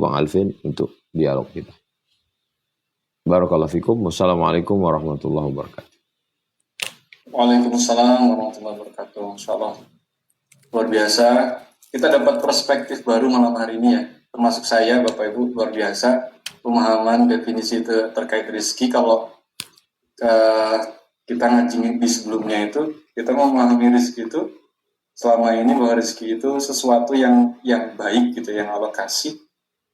Bang Alvin untuk dialog kita. Barakallahu fikum. Wassalamualaikum warahmatullahi wabarakatuh. Waalaikumsalam warahmatullahi wabarakatuh. Insyaallah luar biasa. Kita dapat perspektif baru malam hari ini ya. Termasuk saya, Bapak Ibu, luar biasa pemahaman definisi terkait rezeki. Kalau kita ngaji di sebelumnya itu, kita mau memahami rezeki itu selama ini bahwa rezeki itu sesuatu yang baik gitu, yang Allah kasih,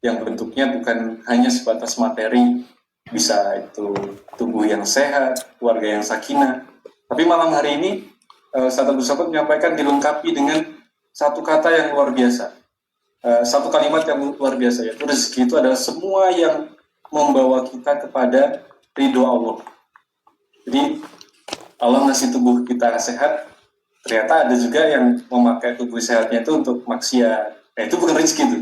yang bentuknya bukan hanya sebatas materi, bisa itu tubuh yang sehat, keluarga yang sakinah. Tapi malam hari ini Ustaz Abdul Somad menyampaikan dilengkapi dengan satu kata yang luar biasa, satu kalimat yang luar biasa, yaitu rezeki itu adalah semua yang membawa kita kepada ridho Allah. Jadi Allah ngasih tubuh kita sehat, ternyata ada juga yang memakai tubuh sehatnya itu untuk maksiat. Nah, itu bukan rezeki itu.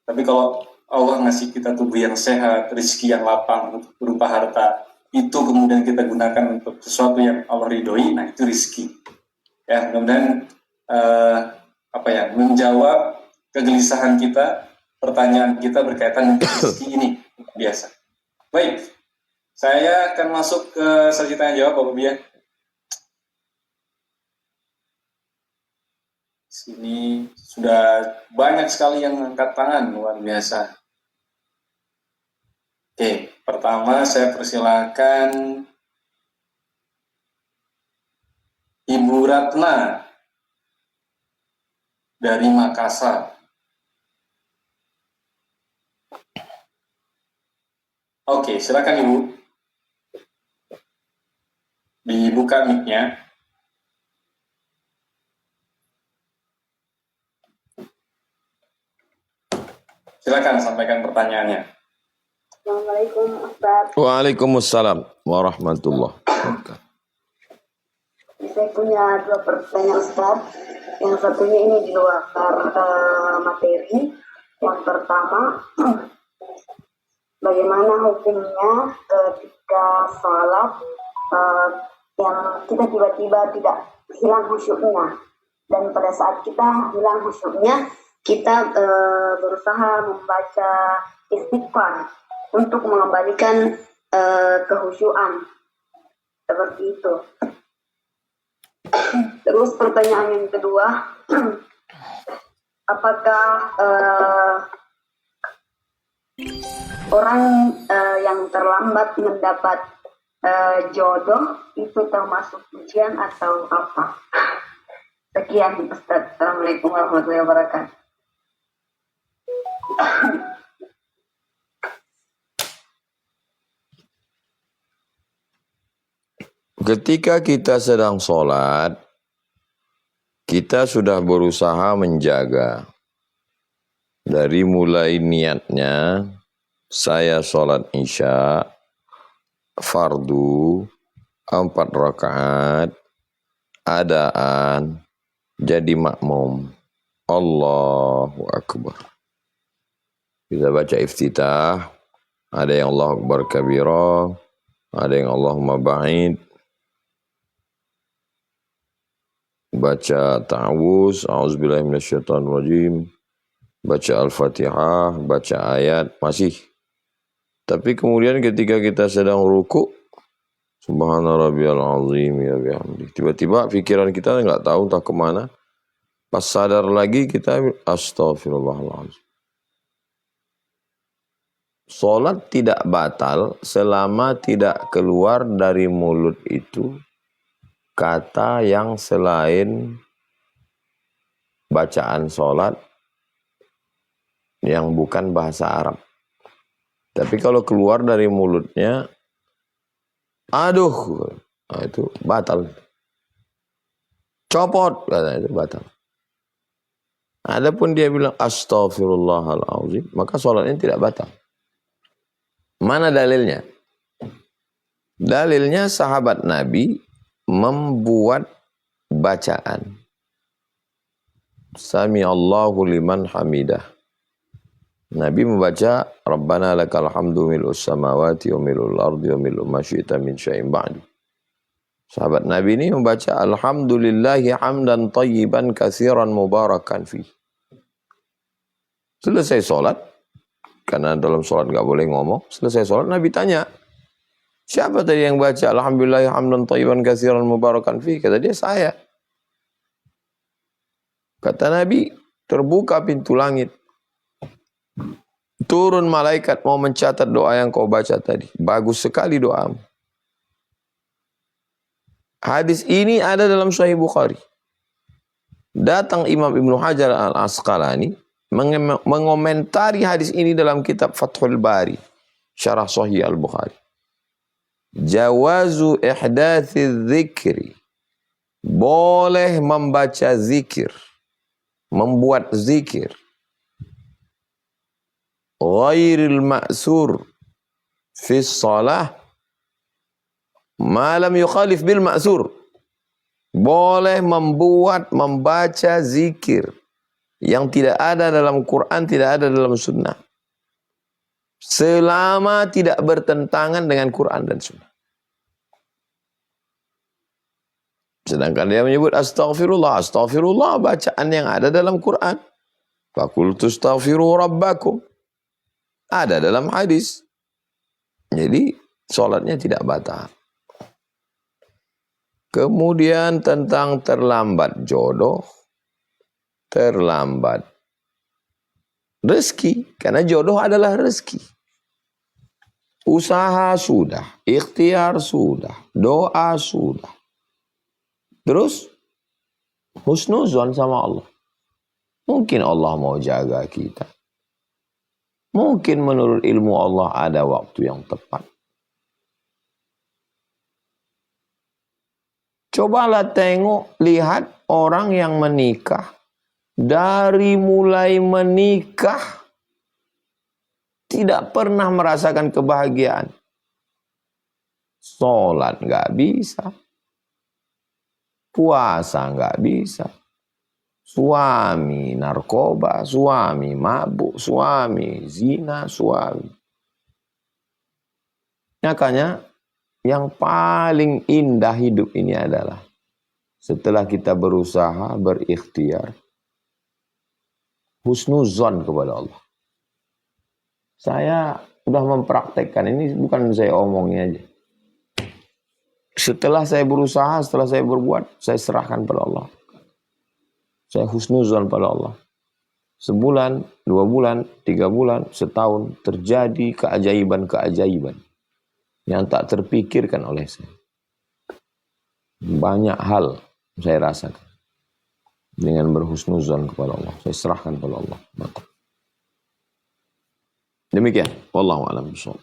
Tapi kalau Allah ngasih kita tubuh yang sehat, rezeki yang lapang berupa harta, itu kemudian kita gunakan untuk sesuatu yang Allah ridhoi, nah itu rezeki. Ya, kemudian menjawab kegelisahan kita, pertanyaan kita berkaitan dengan rezeki ini biasa. Baik, saya akan masuk ke sesi tanya jawab, Bapak Bia. Sini sudah banyak sekali yang angkat tangan, luar biasa. Oke, pertama saya persilakan Ibu Ratna dari Makassar. Oke, silakan Ibu. Dibuka mic-nya. Silakan sampaikan pertanyaannya. Assalamualaikum Ustaz. Waalaikumsalam warahmatullahi wabarakatuh. Saya punya dua pertanyaan Ustaz. Yang satunya ini di luar materi. Yang pertama, bagaimana hukumnya ketika sholat yang kita tiba-tiba tidak hilang khusyuknya, dan pada saat kita hilang khusyuknya, kita berusaha membaca istighfar untuk mengembalikan kehusyuan, seperti itu. Terus pertanyaan yang kedua, apakah orang yang terlambat mendapat jodoh itu termasuk ujian atau apa? Sekian Ustaz. Assalamualaikum warahmatullahi wabarakatuh. Ketika kita sedang sholat, kita sudah berusaha menjaga dari mulai niatnya, saya sholat isya, fardu, 4 rakaat, adaan, jadi makmum. Allahu Akbar. Kita baca iftitah, ada yang Allahu Akbar kabira, ada yang Allahumma ba'id, baca ta'awuz, a'udzubillahi minasyaitonirrajim, baca al-fatihah, baca ayat, masih. Tapi kemudian ketika kita sedang ruku, subhana rabbiyal azim ya bihamdi, tiba-tiba pikiran kita nggak tahu entah kemana, pas sadar lagi kita astaghfirullahaladzim. Salat tidak batal selama tidak keluar dari mulut itu kata yang selain bacaan salat yang bukan bahasa Arab. Tapi kalau keluar dari mulutnya, aduh, nah itu batal. Copot, kata itu batal. Adapun dia bilang astaghfirullahaladzim, maka salatnya tidak batal. Mana dalilnya? Dalilnya sahabat Nabi membuat bacaan. Sami Allahu liman hamidah. Nabi membaca Rabbana lakal hamdu mil'us samawati wa mil'ul ardi wa mil'u ma syi'ta min syai'in ba'du. Sahabat Nabi ini membaca alhamdulillahi hamdan tayyiban katsiran mubarakan fi. Selesai sholat, karena dalam sholat nggak boleh ngomong. Selesai sholat Nabi tanya, siapa tadi yang baca alhamdulillah hamdan thayyiban katsiran mubarakan fi? Kata dia, saya. Kata Nabi, terbuka pintu langit. Turun malaikat mau mencatat doa yang kau baca tadi. Bagus sekali doamu. Hadis ini ada dalam Sahih Bukhari. Datang Imam Ibnu Hajar Al-Asqalani mengomentari hadis ini dalam kitab Fathul Bari, Syarah Sahih Al-Bukhari. Jawazu ihdathi dzikri. Boleh membaca zikir. Membuat zikir. Ghairil ma'sur fi shalah ma lam yukhalif bil ma'sur. Boleh membaca zikir yang tidak ada dalam Quran, tidak ada dalam sunnah, selama tidak bertentangan dengan Quran dan sunnah. Sedangkan dia menyebut astaghfirullah. Astaghfirullah bacaan yang ada dalam Quran. Faqultu astaghfiru rabbakum. Ada dalam hadis. Jadi sholatnya tidak batal. Kemudian tentang terlambat jodoh, terlambat rezeki. Karena jodoh adalah rezeki. Usaha sudah, ikhtiar sudah, doa sudah. Terus husnuzon sama Allah. Mungkin Allah mau jaga kita. Mungkin menurut ilmu Allah ada waktu yang tepat. Cobalah tengok, lihat orang yang menikah. Dari mulai menikah, tidak pernah merasakan kebahagiaan. Sholat nggak bisa. Puasa nggak bisa. Suami narkoba, suami mabuk, suami zina, suami. Makanya yang paling indah hidup ini adalah setelah kita berusaha, berikhtiar, husnuzon kepada Allah. Saya sudah mempraktekkan, ini bukan saya omongin aja. Setelah saya berusaha, setelah saya berbuat, saya serahkan pada Allah. Saya husnuzon pada Allah. Sebulan, 2 bulan, 3 bulan, setahun terjadi keajaiban-keajaiban yang tak terpikirkan oleh saya. Banyak hal saya rasakan dengan berhusnuzon kepada Allah. Saya serahkan kepada Allah. Demikian. Wallahu a'lam bishawab.